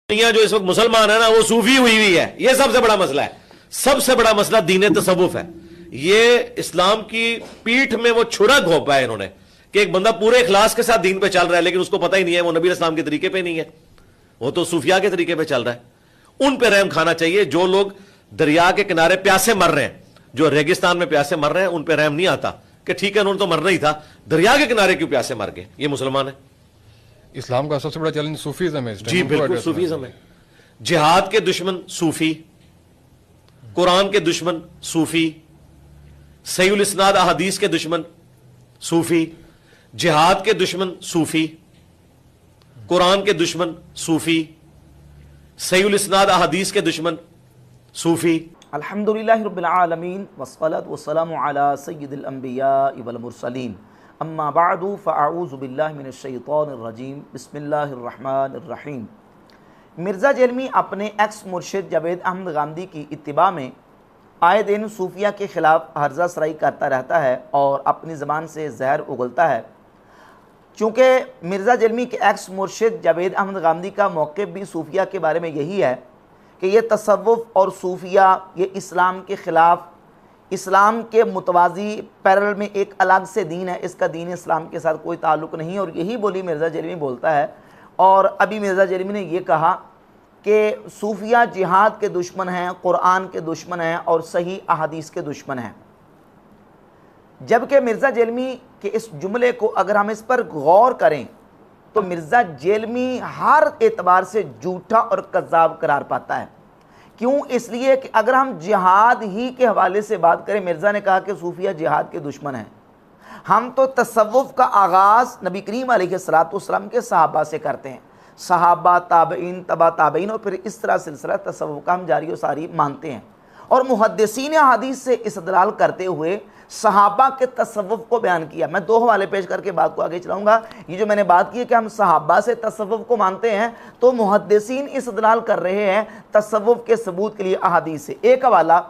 दुनिया जो इस वक्त मुसलमान है ना वो सूफी हुई है। ये सबसे बड़ा मसला है। सबसे बड़ा मसला दीन तसव्वुफ है। ये इस्लाम की पीठ में वो छुरा घोंपा है इन्होंने कि एक बंदा पूरे इखलास के साथ दीन पे चल रहा है, लेकिन उसको पता ही नहीं है वो नबी इस्लाम के तरीके पे नहीं है, वो तो सूफिया के तरीके पे चल रहा है। उन पे रहम खाना चाहिए। जो लोग दरिया के किनारे प्यासे मर रहे हैं, जो रेगिस्तान में प्यासे मर रहे हैं, उन पे रहम नहीं आता कि ठीक है उन्होंने तो मरना ही था, दरिया के किनारे क्यों प्यासे मर गए? ये मुसलमान है। इस्लाम का सबसे बड़ा चैलेंज सूफीज़्म है। जी बिल्कुल सूफीज़्म है। जिहाद के दुश्मन सूफी, कुरान के दुश्मन सूफी, सहीहुल इस्नाद अहादीस के दुश्मन सूफी, जिहाद के दुश्मन सूफी, कुरान के दुश्मन सूफी, सहीहुल इस्नाद अहादीस के दुश्मन सूफी। अल्हम्दुलिल्लाहि रब्बिल आलमीन वस्सलातु वस्सलामु अला सय्यिदिल अंबिया वल मुरसलीन अम्मा बअदु फ़अऊज़ु बिल्लाहि मिनश शैतानिर रजीम बिस्मिल्लाहिर रहमानिर रहीम। मिर्ज़ा जेलमी अपने एक्स मुर्शिद जावेद अहमद गांधी की इत्तिबा में आए दिन सूफिया के ख़िलाफ़ हर्जा सराई करता रहता है और अपनी ज़बान से जहर उगलता है। चूँकि मिर्ज़ा जेलमी के एक्स मुर्शिद जावेद अहमद गांधी का मौक़िफ़ भी सूफिया के बारे में यही है कि ये तसव्वुफ़ और सूफिया ये इस्लाम के ख़िलाफ़, इस्लाम के मुतवाज़ी पैरेलल में एक अलग से दीन है, इसका दीन इस्लाम के साथ कोई ताल्लुक़ नहीं। और यही बोली मिर्ज़ा जेलमी बोलता है। और अभी मिर्ज़ा जेलमी ने ये कहा कि सूफिया जिहाद के दुश्मन हैं, कुरान के दुश्मन हैं और सही अहादीस के दुश्मन हैं। जबकि मिर्ज़ा जेलमी के इस जुमले को अगर हम इस पर गौर करें तो मिर्ज़ा जेलमी हर एतबार से झूठा और कज़्ज़ाब करार पाता है। क्यों? इसलिए कि अगर हम जिहाद ही के हवाले से बात करें, मिर्ज़ा ने कहा कि सूफिया जिहाद के दुश्मन हैं। हम तो तसव्वुफ़ का आगाज़ नबी करीम अलैहिस्सलाम के सहाबा से करते हैं, सहाबा ताबईन तबा ताबईन, और फिर इस तरह सिलसिला तसव्वुफ़ का हम जारी व सारी मानते हैं। और मुहद्दिसीन हदीस से इस्तदलाल करते हुए सहाबा के तसव्वुफ़ को बयान किया। मैं दो हवाले पेश करके बात को आगे चलाऊंगा। ये जो मैंने बात की है कि हम सहाबा से तसव्वुफ़ को मानते हैं, तो मुहद्दिसीन इस्तदलाल कर रहे हैं तसव्वुफ़ के सबूत के लिए अहादीस से। एक हवाला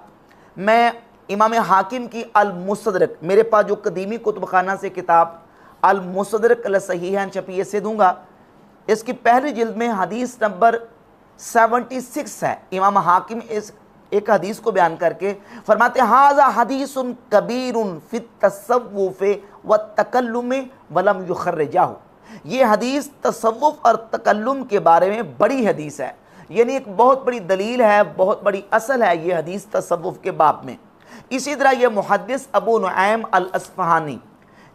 मैं इमाम हाकिम की अल मुस्तदरक, मेरे पास जो कदीमी कुतुबखाना से किताब अल मुस्तदरक अल सहीहैन छपी से दूंगा। इसकी पहली जिल्द में हदीस नंबर 76 है। इमाम हाकिम इस एक हदीस को बयान करके फरमाते हाज़ा हदीसुन कबीरुन फित तसव्वुफ़ व तकल्लुम वलम युखर्रिजाहु। ये हदीस तसव्वुफ़ और तकल्लुम के बारे में बड़ी हदीस है, यानी एक बहुत बड़ी दलील है, बहुत बड़ी असल है ये हदीस तसव्वुफ़ के बाब में। इसी तरह ये मुहद्दिस अबू नुऐम अल अस्फ़हानी,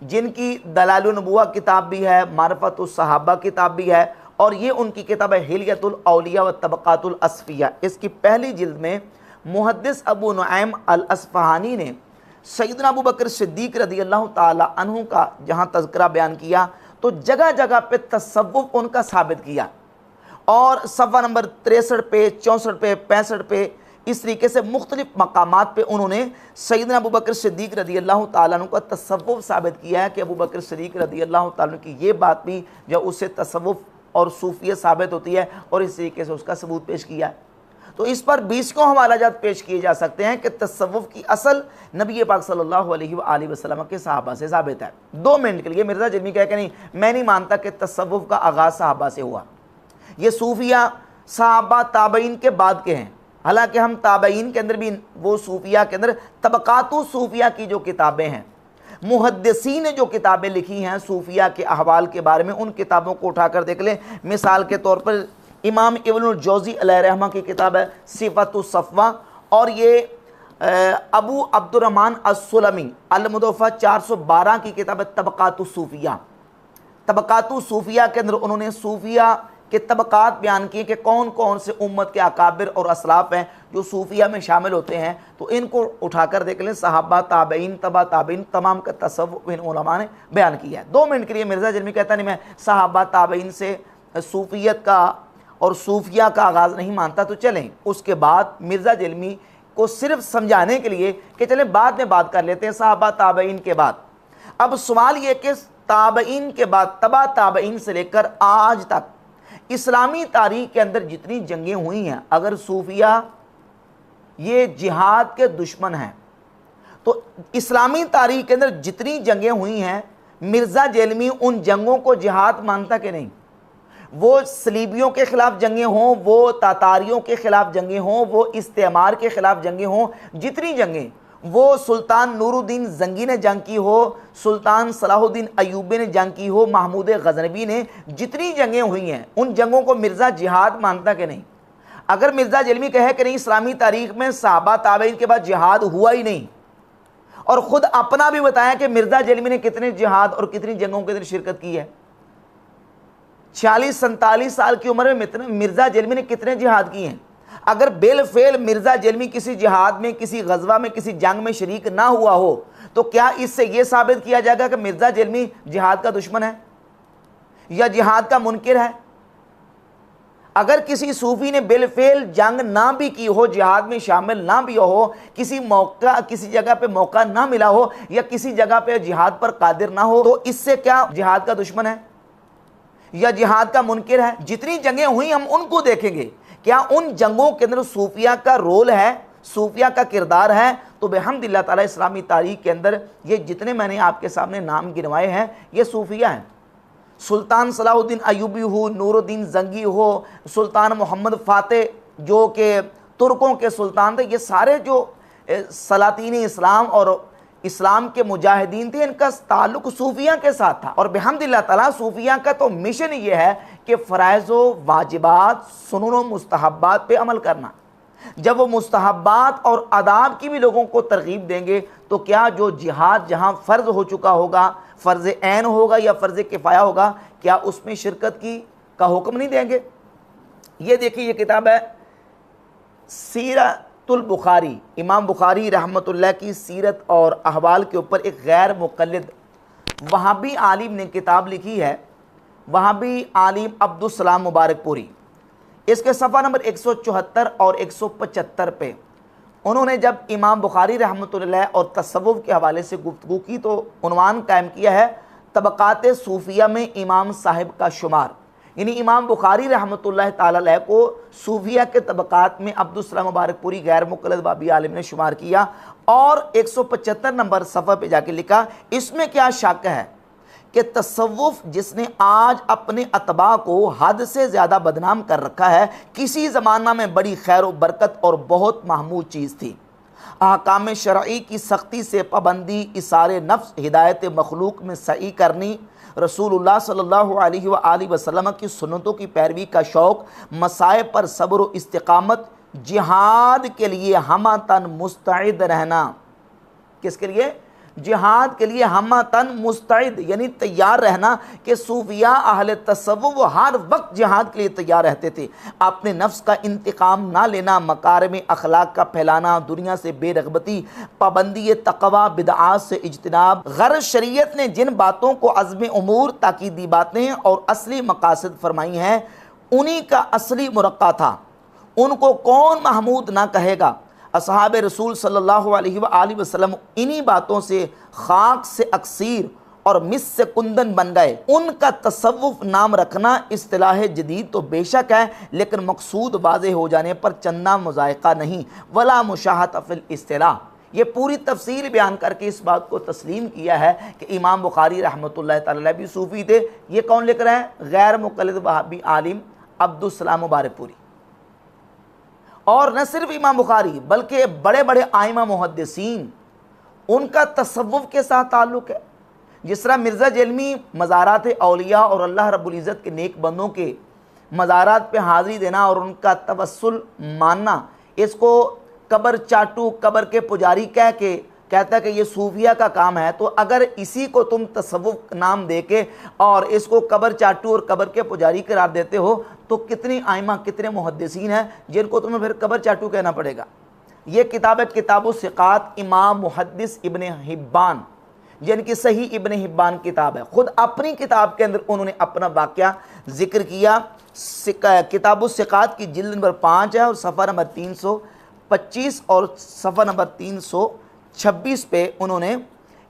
जिनकी दलाइलुन नबुव्वह किताब भी है, मारिफ़तुस सहाबा किताब भी है, और ये उनकी किताब है हिलियतुल औलिया व तबक़ातुल अस्फ़िया। इसकी पहली जिल्द में मुहद्दिस अबू नुऐम अल अस्फ़हानी ने सैयदना अबू बकर सिद्दीक़ रज़ियल्लाहु ताला अन्हु का जहाँ तज़किरा बयान किया तो जगह जगह पे तसव्वुफ़ उनका साबित किया। और सफ़ा नंबर 63 पे, 64 पे, 65 पे इस तरीके से मुख्तलिफ मकामात पे उन्होंने सैयदना अबू बकर सिद्दीक़ रज़ियल्लाहु ताला अन्हु का तसव्वुफ़ साबित किया है कि अबू बकर सिद्दीक़ रज़ियल्लाहु ताला अन्हु की ये बात भी जो उससे तसव्वुफ़ और सूफियत साबित होती है, और इस तरीके से उसका सबूत पेश किया है। तो इस पर 20 को हवालाजात पेश किए जा सकते हैं कि तसव्वुफ़ की असल नबी पाक सल्लल्लाहु अलैहि वसल्लम के सहाबा से साबित है। 2 मिनट के लिए मिर्ज़ा जेलमी कह के नहीं, मैं नहीं मानता कि तसव्वुफ़ का आगाज़ सहाबा से हुआ। ये सूफिया सहाबा ताबईन के बाद के हैं। हालांकि हम ताबईन के अंदर भी वो सूफिया के अंदर तबक़ातु सूफिया की जो किताबें हैं, मुहद्दिसीन ने जो किताबें लिखी हैं सूफिया के अहवाल के बारे में, उन किताबों को उठाकर देख लें। मिसाल के तौर पर इमाम इब्नुल जौज़ी अलैहिर्रहमा की किताब है सिफ़तुस सफ़वा, और ये अबू अब्दुर्रहमान अस्सुलमी अल मुदफ़्फ़ा 412 की किताब है तबक़ातुस सूफिया। तबक़ातुस सूफिया के अंदर उन्होंने सूफिया के तबक़ात बयान किए कि कौन कौन से उम्मत के अकाबिर और असलाफ़ हैं जो सूफिया में शामिल होते हैं। तो इनको उठाकर देख लें। सहाबा ताबईन तबा ताबईन तमाम का तसव्वुफ़ इन उलमा ने बयान किया है। 2 मिनट के लिए मिर्ज़ा जेलमी कहता नहीं मैं सहाबा ताबईन से सूफियत का और सूफिया का आगाज़ नहीं मानता। तो चलें, उसके बाद मिर्ज़ा जेलमी को सिर्फ समझाने के लिए कि चलें बाद में बात कर लेते हैं सहाबा ताबईन के बाद। अब सवाल ये कि ताबईन के बाद तबा ताबईन से लेकर आज तक इस्लामी तारीख़ के अंदर जितनी जंगें हुई हैं, अगर सूफिया ये जिहाद के दुश्मन हैं तो इस्लामी तारीख़ के अंदर जितनी जंगें हुई हैं, मिर्ज़ा जेलमी उन जंगों को जिहाद मानता कि नहीं? वो सलीबियों के ख़िलाफ़ जंगें हों, वो तातारियों के ख़िलाफ़ जंगें हों, वो इस्तेमार के ख़िलाफ़ जंगें हों, जितनी जंगें, वो सुल्तान नूरुद्दीन जंगी ने जंग की हो, सुल्तान सलाहुद्दीन अयूबी ने जंग की हो, महमूद गजनवी ने, जितनी जंगें हुई हैं उन जंगों को मिर्ज़ा जिहाद मानता कि नहीं? अगर मिर्ज़ा जलमी कहे कि नहीं इस्लामी तारीख़ में सहाबा ताबईन के बाद जिहाद हुआ ही नहीं, और ख़ुद अपना भी बताया कि मिर्ज़ा जलमी ने कितने जिहाद और कितनी जंगों के अंदर शिरकत की है, 40-47 साल की उम्र में मिर्ज़ा जलमी ने कितने जिहाद किए हैं। अगर बेलफेल मिर्ज़ा जलमी किसी जिहाद में, किसी गजवा में, किसी जंग में शरीक ना हुआ हो, तो क्या इससे यह साबित किया जाएगा कि मिर्ज़ा जलमी जिहाद का दुश्मन है या जिहाद का मुनकिर है? अगर किसी सूफी ने बेलफेल जंग ना भी की हो, जिहाद में शामिल ना भी हो, किसी जगह पे मौका ना मिला हो, या किसी जगह पे जिहाद पर कादिर ना हो, तो इससे क्या जिहाद का दुश्मन है या जिहाद का मुनकिर है? जितनी जंगें हुई हम उनको देखेंगे, क्या उन जंगों के अंदर सूफिया का रोल है, सूफिया का किरदार है? तो बेहम्दिल्लाह ताला इस्लामी तारीख के अंदर ये जितने मैंने आपके सामने नाम गिनवाए हैं ये सूफिया हैं। सुल्तान सलाहुद्दीन अयूबी हो, नूरुद्दीन जंगी हो, सुल्तान मोहम्मद फ़ातेह जो कि तुर्कों के सुल्तान थे, ये सारे जो सलातीन इस्लाम और इस्लाम के मुजाहिदीन थे, इनका ताल्लुक सूफिया के साथ था। और बेहम्दिल्लाह ताला सूफिया का तो मिशन ये है कि फ़राइज़ व वाजिबात, सुनन व मुस्तहब्बात पे अमल करना। जब वो मुस्तहब्बात और आदाब की भी लोगों को तरगीब देंगे, तो क्या जो जिहाद जहाँ फ़र्ज़ हो चुका होगा, फ़र्ज़ ऐन होगा या फ़र्ज़ किफ़ाया होगा, क्या उसमें शिरकत का हुक्म नहीं देंगे? ये देखिए, ये किताब है सीरतुल बुखारी, इमाम बुखारी रहमतुल्लाह की सीरत और अहवाल के ऊपर एक गैर मुक़ल्लिद वहाबी आलिम ने किताब लिखी है, वहाबी आलिम अब्दुस्सलाम मुबारकपुरी। इसके सफ़ा नंबर 174 और 175 पे उन्होंने जब इमाम बुखारी रहमतुल्लाह और तसव्वुफ़ के हवाले से गुफ्तगू की, तो उन्वान कायम किया है तबक़ात सूफिया में इमाम साहिब का शुमार। यानी इमाम बुखारी रहमतुल्लाह ताला अलैह को सूफिया के तबक़ात में अब्दुस्सलाम मुबारकपुरी गैर मुक़ल्लिद वाबी आलिम ने शुमार किया, और 175 नंबर सफ़ा पे जाके लिखा, इसमें क्या शक है कि तसव्वुफ़ जिसने आज अपने अतबा को हद से ज़्यादा बदनाम कर रखा है, किसी ज़माना में बड़ी खैर व बरकत और बहुत महमूद चीज़ थी। अहकाम शरई की सख्ती से पाबंदी, इसारे नफ्स, हिदायत मखलूक में सही करनी, रसूलुल्लाह सल्लल्लाहु अलैहि व आलिहि वसल्लम की सुन्नतों की पैरवी का शौक़, मसाइब पर सब्र व इस्तिकामत, जिहाद के लिए हमतन मुस्तइद रहना। किसके लिए? जिहाद के लिए हमतन मुस्तइद, यानी तैयार रहना। कि सूफिया अहले तसव्वुफ़ हर वक्त जिहाद के लिए तैयार रहते थे। अपने नफ्स का इंतकाम ना लेना, मकारिम अखलाक का फैलाना, दुनिया से बेरग़बती, पाबंदी तक़वा, बिदआत से इज्तिनाब। ग़र्ज़ शरीयत ने जिन बातों को अज़्म उमूर, ताकीदी बातें और असली मकासद फरमाई हैं, उन्हीं का असली मुरक्का था। उनको कौन महमूद ना कहेगा? असहाब रसूल सल्लल्लाहु अलैहि व आलिहि वसल्लम इन्हीं बातों से खाक से अक्सीर और मिस से कुंदन बन गए। उनका तसव्वुफ़ नाम रखना इस्तिलाह जदीद तो बेशक है, लेकिन मकसूद वाज़ेह हो जाने पर चंदा मुज़ायक़ा नहीं, वला मुशाहत फ़िल इस्तिलाह। ये पूरी तफसील बयान करके इस बात को तस्लीम किया है कि इमाम बुखारी रहमतुल्लाह ताला अलैह भी सूफ़ी थे। ये कौन लिख रहे हैं? गैर मुक़ल्लिद वहाबी आलिम अब्दुस्सलाम मुबारकपुरी। और न सिर्फ इमाम बुखारी बल्कि बड़े बड़े आइमा मुहद्दिसीन, उनका तसव्वुफ़ के साथ ताल्लुक़ है। जिस तरह मिर्ज़ा जलमी मज़ारात औलिया और अल्लाह रब्बुल इज़्ज़त के नेक बंदों के मज़ारात पे हाज़िरी देना और उनका तवस्सुल मानना, इसको कब्र चाटू, कब्र के पुजारी कह के कहता है कि ये सूफिया का काम है। तो अगर इसी को तुम तसव्वुफ़ नाम दे के और इसको कब्र चाटू और कब्र के पुजारी करार देते हो, तो कितनी आइमा, कितने मुहद्दिसीन हैं जिनको तुम्हें फिर कब्र चाटू कहना पड़ेगा। ये किताब है किताबुस सिक़ात, इमाम मुहद्दिस इब्न हिब्बान, जिनकी सही इब्न हिब्बान किताब है। ख़ुद अपनी किताब के अंदर उन्होंने अपना वाक़या ज़िक्र किया। किताबुस सिक़ात की जिल्द नंबर 5 है और सफ़ा नंबर 325 और सफ़ा नंबर 326 पे उन्होंने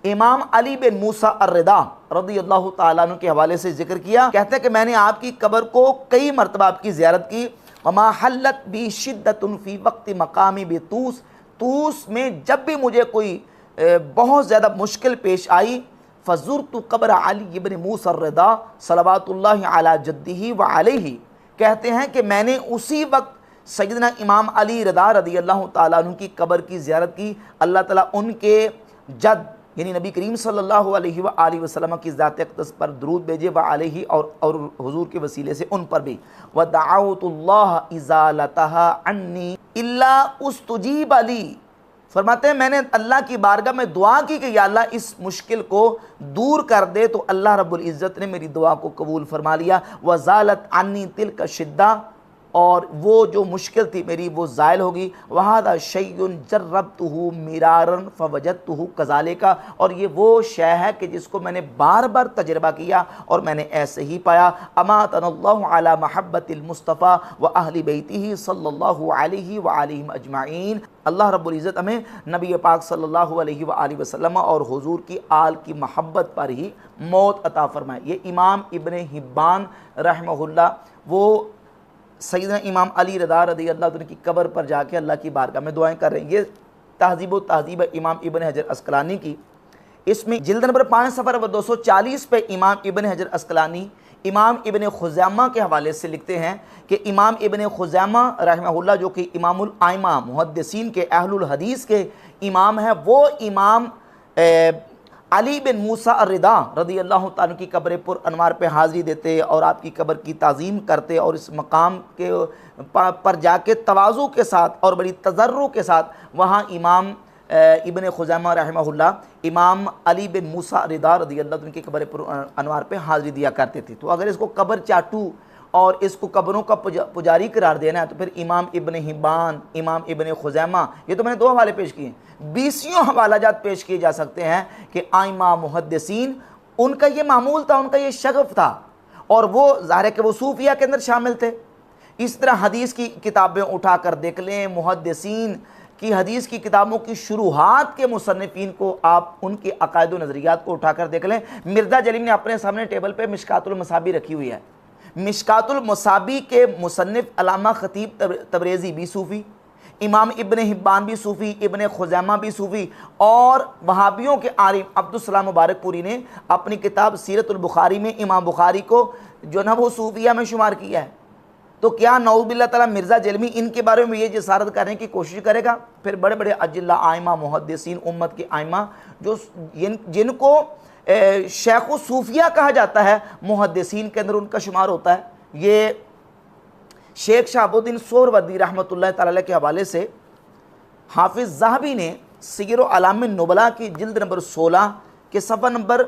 इमाम अली बिन मूसा अर्रिदा रज़ियल्लाहु ताला अन्हु के हवाले से जिक्र किया। कहते हैं कि मैंने आपकी कब्र को कई मरतबा आपकी ज़ियारत की। वमा हल्लत बी शिद्दतुन फ़ी वक्त मकामी बेतूस, तूस में जब भी मुझे कोई बहुत ज़्यादा मुश्किल पेश आई, फ़ज़ुरतु क़ब्र अली इब्न मूसा अर्रिदा सलवातुल्लाहि अला जद्दिही व अलैहि, कहते हैं कि मैंने उसी वक्त सैयदना इमाम अली रदा रदी अल्लाह ताला अन्हु की कब्र की ज़ियारत की। अल्लाह ताला उनके जद यानी नबी करीम सल्लल्लाहु अलैहि व आलिहि वसल्लम की ज़ात अक़दस पर दरूद भेजे व अलैहि और हुज़ूर के वसीले से उन पर भी। व दअउतुल्लाह इज़ालतहा अन्नी इल्ला उस्तुजीब अली, फरमाते हैं मैंने अल्लाह की बारगाह में दुआ की कि या अल्लाह इस मुश्किल को दूर कर दे, तो अल्लाह रब्बुल इज़्ज़त ने मेरी दुआ को कबूल फरमा लिया। व ज़ालत अन्नी तिल्का शिद्दा, और वो जो मुश्किल थी मेरी वो ज़ायल होगी। वहादा शैयुन जर्रबतुहु मिरारन फवजदतुहु कज़ालिका, और ये वो शय है कि जिसको मैंने बार बार तजर्बा किया और मैंने ऐसे ही पाया। अमातनल्लाहु अला महब्बतिल मुस्तफ़ा व अहली बैतिही सल्लल्लाहु अलैहि व आलिहिम अजमाइन। अल्लाह रब्बुल इज़्ज़त हमें नबी पाक सल्लल्लाहु अलैहि व आलिहि वसल्लम और हुज़ूर की आल की महब्बत पर ही मौत अता फरमाए। ये इमाम इब्न हिब्बान रहमहुल्लाह वो सैयदना इमाम अली रज़ा रज़ी अल्लाह अन्हु की कब्र पर जाके अल्लाह की बारगाह में दुआएं कर रहे हैं। ये तहज़ीब व तहज़ीब इमाम इब्न हजर अस्क़लानी की, इसमें जिल्द नंबर 5 सफ़र 240 पे इमाम इब्न हजर अस्क़लानी इमाम इब्न खुज़ैमा के हवाले से लिखते हैं कि इमाम इब्न खुज़ैमा रहमहुल्लाह जो कि इमामुल आइमा मुहद्दिसीन के अहलुल हदीस के इमाम हैं, वो इमाम अली बिन मूसा अर्रिदा रदी अल्लाह ताला की कब्र पर अनवार पे हाज़िरी देते और आपकी कब्र की ताज़ीम करते और इस मकाम के पर जाके तवाज़ु के साथ और बड़ी तज़र्रुर के साथ वहाँ इमाम इब्न खुज़ैमा रहमहुल्लाह इमाम अली बिन मूसा अर्रिदा रदी अल्लाह ताला की कब्र पर अनवार पे हाज़िरी दिया करते थे। तो अगर इसको कब्र चाटू और इसको कब्रों का पुजारी करार देना है तो फिर इमाम इब्न हिब्बान, इमाम इब्न खुज़ैमा, ये तो मैंने 2 हवाले पेश किए, 20 हवालाजात पेश किए जा सकते हैं कि आइमा मुहद्दिसीन उनका ये मामूल था, उनका ये शगफ था, और वो ज़ाहिर है कि वो सूफिया के अंदर शामिल थे। इस तरह हदीस की किताबें उठा कर देख लें, मुहद्दिसीन की हदीस की किताबों की शुरुआत के मुसन्निफीन को आप उनके अकायद व नज़रियात को उठा कर देख लें। मिर्ज़ा जलील ने अपने सामने टेबल पर मिशकातुल मसाबी रखी हुई है। मिशकातुल मसाबी के मुसन्निफ अल्लामा ख़तीब तबरेज़ी भी सूफ़ी, इमाम इब्न हिब्बान भी सूफ़ी, इब्न खुज़ैमा भी सूफ़ी, और वहाबियों के आरिफ अब्दुस्सलाम मुबारकपुरी ने अपनी किताब सीरतुल बुखारी में इमाम बुखारी को जो ना वो सूफिया में शुमार किया है। तो क्या नऊज़ बिल्लाह ताला मिर्ज़ा जलमी इनके बारे में ये जसारत करने की कोशिश करेगा? फिर बड़े बड़े अजिल्ला आइमा मुहद्दिसीन उम्मत के आइमा जो जिनको शेख सूफिया कहा जाता है, मुहद्दिसीन के अंदर उनका शुमार होता है। ये शेख शहाबुद्दीन सोहरवर्दी रहमतुल्लाह तआला अलैह के हवाले से हाफिज़ ज़हबी ने सीर व अलाम नुबला की जिल्द नंबर 16 के सफ़ा नंबर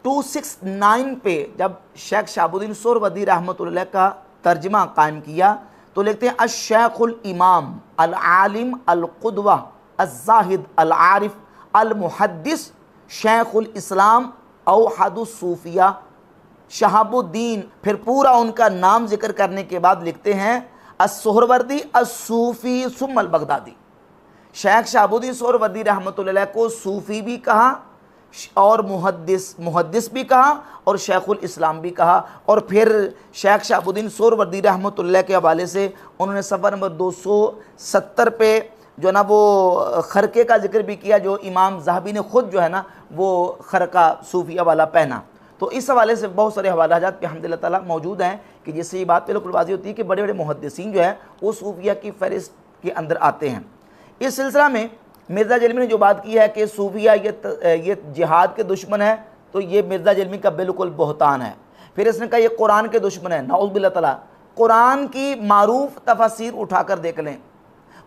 269 पे जब शेख शहाबुद्दीन सोहरवर्दी रहमतुल्लाह का तर्जमा कायम किया तो लिखते हैं अश-शेखुल इमाम अल आलिम अल क़ुदवा अज़-ज़ाहिद अल आरिफ अल मुहद्दिस शेखुल इस्लाम औहदुस सूफिया शहाबुद्दीन। फिर पूरा उनका नाम जिक्र करने के बाद लिखते हैं अस-सोहरवर्दी अस-सूफ़ी सुम्मल बगदादी। शेख शहाबुद्दीन सोहरवर्दी रहमतुल्लाह को सूफ़ी भी कहा और मुहद्दिस भी कहा और शेखुल इस्लाम भी कहा। और फिर शेख शहाबुद्दीन सोहरवर्दी रहमतुल्लाह के हवाले से उन्होंने सफ़ा नंबर 270 पे जो ना वो खरके का जिक्र भी किया, जो इमाम ज़हबी ने ख़ुद जो है ना वो खरका सूफिया वाला पहना। तो इस हवाले से बहुत सारे हवालाजात पे अल्हम्दुलिल्लाह ताला मौजूद हैं कि जिससे ये बात बिल्कुल वाज़ी होती है कि बड़े बड़े मुहद्दिसीन जो है वो सूफिया की फ़हरिस्त के अंदर आते हैं। इस सिलसिला में मिर्ज़ा जलमी ने जो बात की है कि सूफिया ये जिहाद के दुश्मन है, तो ये मिर्ज़ा जलमी का बिल्कुल बहतान है। फिर इसने कहा ये कुरान के दुश्मन है। नऊज़ बिल्लाह ताला कुरान की मारूफ तफसीर उठा कर देख लें,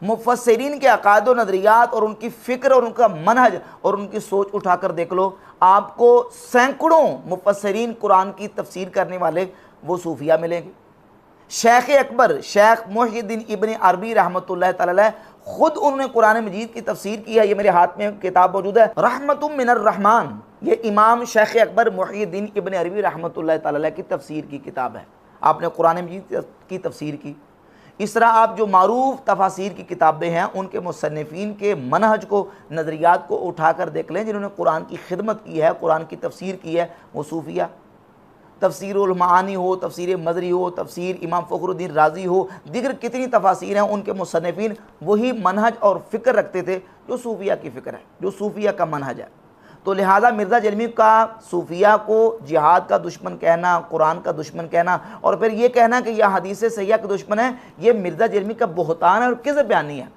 मुफस्सिरीन के अकायद व नज़रियात और उनकी फ़िक्र और उनका मनहज और उनकी सोच उठा कर देख लो, आपको सैकड़ों मुफस्सिरीन कुरान की तफसीर करने वाले वो सूफिया मिलेंगे। शेख अकबर शेख मुहिद्दीन इब्न अरबी रहमतुल्लाह तआला अलैह ख़ुद उन्होंने कुरान मजीद की तफसीर की है। ये मेरे हाथ में किताब मौजूद है, रहमतुम मिनर रहमान। ये इमाम शेख अकबर मुहिद्दीन इब्न अरबी रहमतुल्लाह तआला अलैह की तफसीर की किताब है। आपने कुरान मजीद की तफसीर की। इस तरह आप जो मारूफ तफासीर की किताबें हैं उनके मुसन्निफीन के मनहज को नज़रियात को उठा कर देख लें, जिन्होंने कुरान की खिदमत की है, कुरान की तफसीर की है, वो सूफिया। तफसीरुल मानी हो, तफसीर मज़री हो, तफसीर इमाम फ़खरुद्दीन राज़ी हो, दिगर कितनी तफासीर हैं, उनके मुसन्निफीन वही मनहज और फ़िक्र रखते थे जो सूफिया की फ़िक्र है, जो सूफिया का मनहज है। तो लिहाजा मिर्ज़ा जलमी का सूफिया को जिहाद का दुश्मन कहना, कुरान का दुश्मन कहना और फिर ये कहना कि यह हदीस सैया का दुश्मन है, ये मिर्ज़ा जलमी का बुहतान है और किस बयान नहीं है।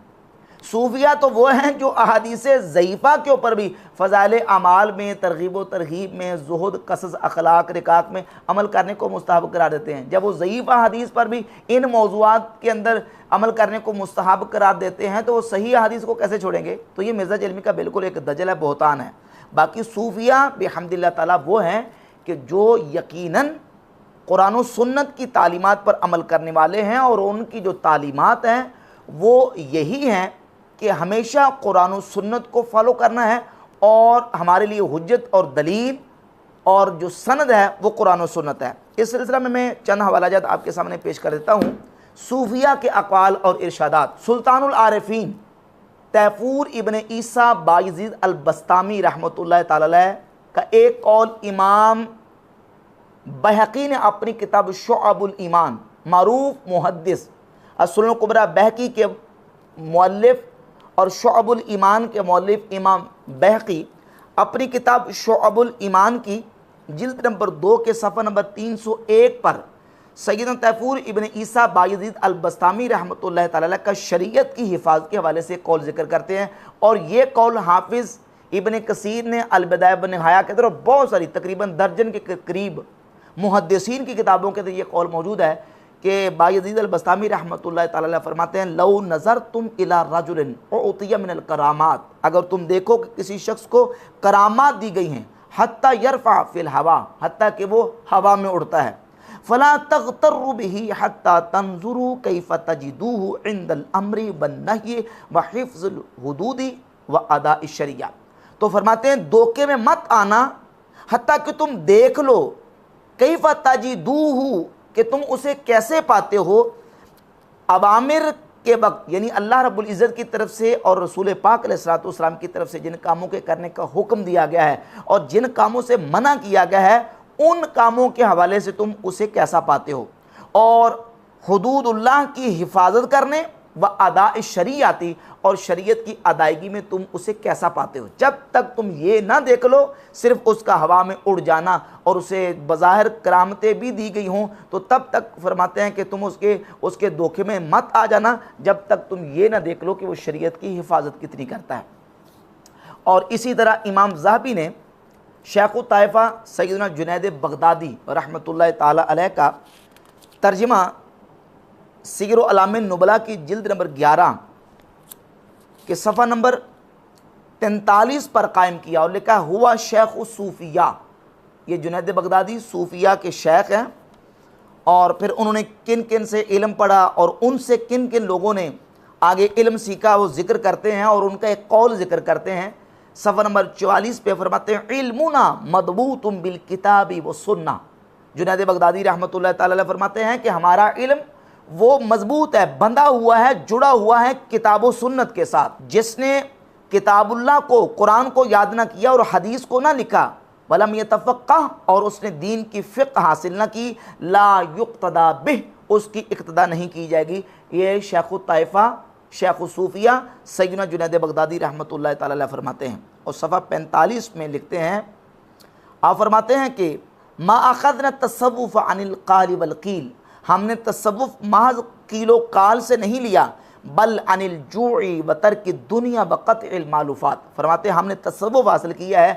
सूफिया तो वो हैं जो अहादीस ज़ईफ़ा के ऊपर भी फ़ज़ाइल अमाल में, तरग़ीब व तरहीब में, ज़ुहद, क़सस, अखलाक, रिकाक में अमल करने को मुस्तहब करार देते हैं। जब वो ज़ईफ़ अहादीस पर भी इन मौज़ूआत के अंदर अमल करने को मुस्तहब करार देते हैं तो वो सही अहादीस को कैसे छोड़ेंगे। तो ये मिर्ज़ा जलमी का बिल्कुल एक दजल है, बहुतान है। बाकी सूफिया बिहम्दिल्लाह ताला वो हैं कि जो यकीनन कुरान व सुन्नत की तालीमात पर अमल करने वाले हैं और उनकी जो तालीमात हैं वो यही हैं कि हमेशा कुरान व सुन्नत को फॉलो करना है और हमारे लिए हुज्जत और दलील और जो सनद है वो कुरान व सुन्नत है। इस सिलसिला में मैं चंद हवालाजात आपके सामने पेश कर देता हूँ। सूफिया के अक़वाल और इरशादात। सुल्तानुल आरिफीन तैफूर इब्न ईसा बायज़ीद अल-बस्तामी रहमतुल्लाह ताला अलैह का एक कौल इमाम बहकी ने अपनी किताब शुअबुल ईमान, मारूफ मुहद्दिस अस-सुनन कुबरा बहकी के मुअल्लिफ और शुअबुल ईमान के मुअल्लिफ इमाम बहकी अपनी किताब शुअबुल ईमान की जिल्द नंबर 2 के सफ़ा नंबर 301 पर सैयदना तैफूर इब्न ईसा बायज़ीद अल-बस्तामी रहमतुल्लाह ताला अलैह का शरीयत की हिफाजत के हवाले से कौल जिक्र करते हैं और ये कौल हाफिज़ इब्न कसीर ने अल-बिदाया व निहाया के अंदर बहुत सारी तकरीबन दर्जन के करीब मुहद्दिसीन की किताबों के अंदर ये कौल मौजूद है कि बायज़ीद अल-बस्तामी रहमतुल्लाह ताला अलैह फरमाते हैं लौ नज़र तुम इला रजुलिन उतिया मिनल करामात, अगर तुम देखो कि किसी शख्स को करामात दी गई हैं, हत्ता यरफ़ा फिल हवा, हत्ता कि वो हवा में उड़ता है, फ़ला तग़तर्रु बिही हत्ता तंज़ुरू कैफ़ तजिदूहु इंदल अम्रि वन नही व हिफ़्ज़ुल हुदूदी व अदाइश शरिया। तो फरमाते हैं धोखे में मत आना हत्ता कि तुम देख लो कैफ़ तजिदूहु कि तुम उसे कैसे पाते हो अवामिर के वक्त, यानी अल्लाह रब्बुल इज़्ज़त की तरफ से और रसूल पाक अलैहिस्सलातु वस्सलाम की तरफ से जिन कामों के करने का हुक्म दिया गया है और जिन कामों से मना किया गया है उन कामों के हवाले से तुम उसे कैसा पाते हो, और हुदूदुल्लाह की हिफाजत करने व अदा शरीयती और शरीयत की अदायगी में तुम उसे कैसा पाते हो। जब तक तुम ये ना देख लो सिर्फ उसका हवा में उड़ जाना और उसे बज़ाहिर करामतें भी दी गई हों तो तब तक फरमाते हैं कि तुम उसके धोखे में मत आ जाना जब तक तुम ये ना देख लो कि वो शरीयत की हिफाजत कितनी करता है। और इसी तरह इमाम ज़हाबी ने शेख़ ताइफ़ा सैयदना जुनैद बगदादी रहमतुल्लाह ताला अलैह का तर्जुमा सीर अलामिन नुबला की जिल्द नंबर 11 के सफ़ा नंबर 43 पर कायम किया और लिखा हुआ शेख सूफिया। ये जुनैद बगदादी सूफिया के शेख हैं और फिर उन्होंने किन किन से इल्म पढ़ा और उनसे किन किन लोगों ने आगे इल्म सीखा वो जिक्र करते हैं और उनका एक कौल जिक्र करते हैं। सफ़ा नंबर 44 पे फरमाते हैं इल्मुना मदबूतुम बिल किताबी व सुन्ना। जुनैद बगदादी रहमतुल्लाह ताला अलैह फरमाते हैं कि हमारा इल्म वो मजबूत है, बंधा हुआ है, जुड़ा हुआ है किताब व सुन्नत के साथ। जिसने किताबुल्लाह को, कुरान को याद ना किया और हदीस को ना लिखा, वलम यतफ़क़्क़ह और उसने दीन की फ़िक़्ह हासिल ना की, ला युक़्तदा बिह उसकी इक़्तिदा नहीं की जाएगी। ये शेख़ ताइफ़ा शेख़ सूफिया सैयदना जुनैद बगदादी रहमतुल्लाह ताला अलैह फरमाते हैं। और सफ़ा 45 में लिखते हैं, आप फरमाते हैं कि मा अख़ज़ना तसव्वुफ़ अनिल क़ाल वल क़ील, हमने तसव्वुफ़ महज़ कीलो काल से नहीं लिया, बल अनिल जूई व तर्क दुनिया व क़त्इल मालूफ़ात। फरमाते हमने तसव्वुफ़ हासिल किया है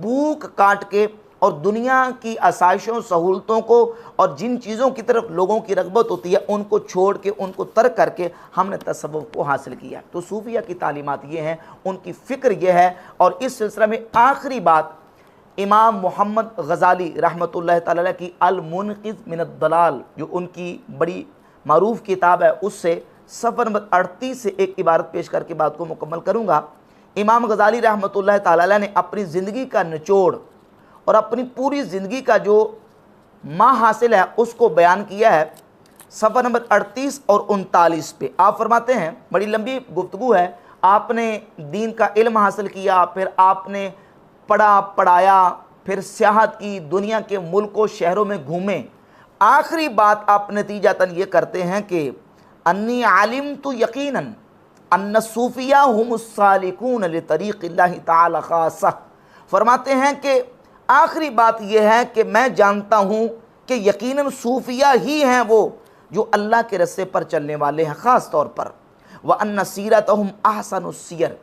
भूख काट के और दुनिया की आसाइशों सहूलतों को और जिन चीज़ों की तरफ लोगों की रग़बत होती है उनको छोड़ के, उनको तर्क करके हमने तसव्वुफ़ को हासिल किया। तो सूफिया की तालीमात ये हैं, उनकी फ़िक्र ये है। और इस सिलसिले में आखिरी बात इमाम मोहम्मद गज़ाली रहमतुल्लाह ताला अलैह की अल-मुनक़िज़ मिनद्दलाल जो उनकी बड़ी मारूफ़ किताब है उससे सफ़ा नंबर 38 से एक इबारत पेश करके बात को मुकम्मल करूँगा। इमाम गज़ाली रहमतुल्लाह ताला अलैह ने अपनी ज़िंदगी का निचोड़ और अपनी पूरी ज़िंदगी का जो हासिल है उसको बयान किया है सफ़ा नंबर 38 और 39 पे। आप फरमाते हैं, बड़ी लंबी गुफ्तगू है, आपने दीन का इल्म हासिल किया, फिर आपने पढ़ा पढ़ाया, फिर सियाहत की, दुनिया के मुल्कों शहरों में घूमे, आखिरी बात आप नतीजतन ये करते हैं कि अन्नी आलिम तो यकीनन अन्न सूफिया हुमुस सालिकून लितरीक़िल्लाहि ताला ख़ासा फरमाते हैं कि आखिरी बात यह है कि मैं जानता हूँ कि यकीनन सूफिया ही हैं वो जो अल्लाह के रस्ते पर चलने वाले हैं ख़ास तौर पर। व अन्ना सीरतहुम अहसनुस्सियर,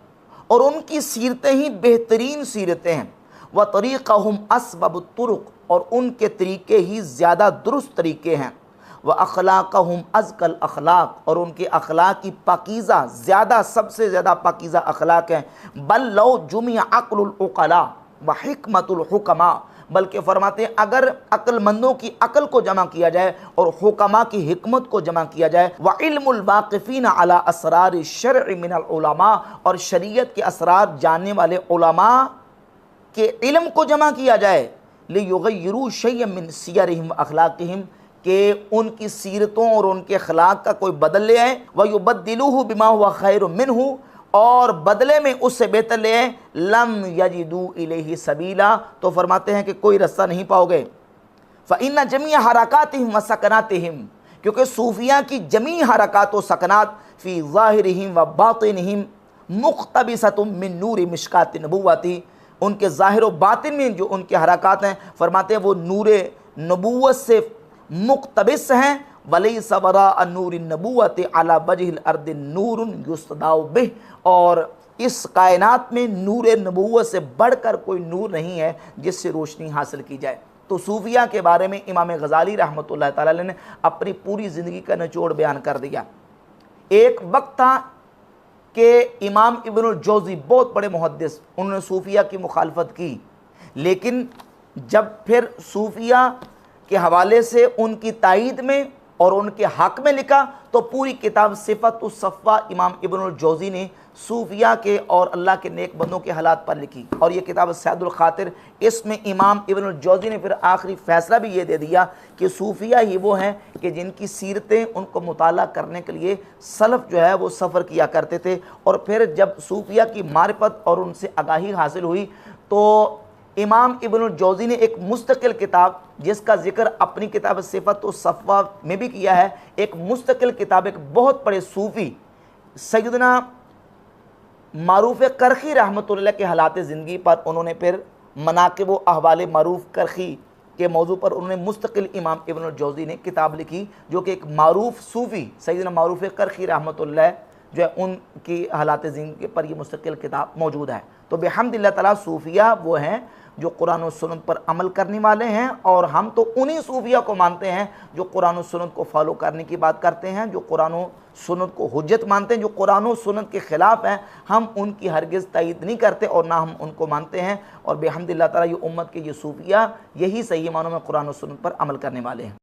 और उनकी सीरतें ही बेहतरीन सीरतें हैं। व तरीक़हुम असबबुत तुरुक़, और उनके तरीके ही ज़्यादा दुरुस्त तरीके हैं। व अखलाक़हुम अज़कल अखलाक, और उनके अखलाक की पाकीज़ा ज़्यादा सबसे ज़्यादा पाकीज़ा अखलाक हैं। बल लो जुमिअ अक़्लुल उक़ला व हिकमतुल हुकमा, बल्कि फरमाते हैं अगर अक्लमंदों की अकल को जमा किया जाए और हुकमा की हिकमत को जमा किया जाए, व इल्मुल वाक़िफ़ीन अला असरार शर्अ मिनल उलमा, और शरीयत के असरार जानने वाले उलमा के इल्म को जमा किया जाए, लियुग़य्यिरू शय्यन मिन सियरिहिम व अख़लाक़िहिम, कि उनकी सीरतों और उनके अखलाक का कोई बदल ले आए। व युबद्दिलूहु बिमा हुवा खैरुम मिन्हु, और बदले में उससे बेहतर ले आए। लम यजिदू इलैहि सबीला, तो फरमाते हैं कि कोई रास्ता नहीं पाओगे। फ़इन्ना जमीअ हरकातिहिम व सकनातिहिम, क्योंकि सूफिया की जमी हरकात व सकनात फ़ी ज़ाहिरिहिम व बातिनिहिम मुक़्तबिसतुम मिन नूरि मिशकात नबुव्वती, उनके ज़ाहिर व बातिन में जो उनके हरकात हैं फरमाते हैं वो नूर नबूवत से मुक़्तबिस हैं। वलैसा वराअ नूरि नबुव्वति अला वजहिल अर्दि नूरुन युस्तदाउ बिह, और इस कायनात में नूर नबूवत से बढ़कर कोई नूर नहीं है जिससे रोशनी हासिल की जाए। तो सूफिया के बारे में इमाम गज़ाली रहमतुल्लाह तआला अलैह ने अपनी पूरी ज़िंदगी का निचोड़ बयान कर दिया। एक वक्त था कि इमाम इब्नुल जौज़ी बहुत बड़े मुहद्दिस, उन्होंने सूफिया की मुखालफत की, लेकिन जब फिर सूफिया के हवाले से उनकी तायीद में और उनके हक़ में लिखा तो पूरी किताब सिफ़तुस सफ़वा इमाम इब्नुल जौज़ी ने सूफिया के और अल्लाह के नेक बंदों के हालात पर लिखी। और ये किताब सैदुल खातिर, इसमें इमाम इब्नुल जौज़ी ने फिर आखिरी फ़ैसला भी ये दे दिया कि सूफिया ही वो हैं कि जिनकी सीरतें उनको मुताला करने के लिए सलफ़ जो है वो सफ़र किया करते थे। और फिर जब सूफिया की मारिफत और उनसे आगाही हासिल हुई तो इमाम इब्नुल जौज़ी ने एक मुस्तकिल किताब, जिसका ज़िक्र अपनी किताब सिफ़तुस सफ़वा में भी किया है, एक मुस्तकिल किताब एक बहुत बड़े सूफ़ी सैयदना मारूफ़ करखी रहमतुल्लाह के हालात ज़िंदगी पर उन्होंने फिर मनाक़िब व अहवाल मारूफ़ करखी के मौजू पर उन्होंने मुस्तकिल इमाम इब्नुल जौज़ी ने किताब लिखी, जो कि एक मारूफ़ सूफ़ी सैयदना मारूफ़ करखी रहमतुल्लाह जो है उनकी हालात ज़िंदगी पर यह मुस्तकिल किताब मौजूद है। तो बिहम्दिल्लाह ताला सूफिया वो हैं जो कुरान और सुन्नत पर अमल करने वाले हैं, और हम तो उन्हीं सूफिया को मानते हैं जो कुरान और सुन्नत को फॉलो करने की बात करते हैं, जो कुरान और सुन्नत को हुज्जत मानते हैं। जो कुरान और सुन्नत के ख़िलाफ़ हैं हम उनकी हरगिज़ तायीद नहीं करते और ना हम उनको मानते हैं। और बिहम्दिल्लाह ताला ये उम्मत के ये सूफिया यही सही मानों में कुरान और सुन्नत पर अमल करने वाले हैं।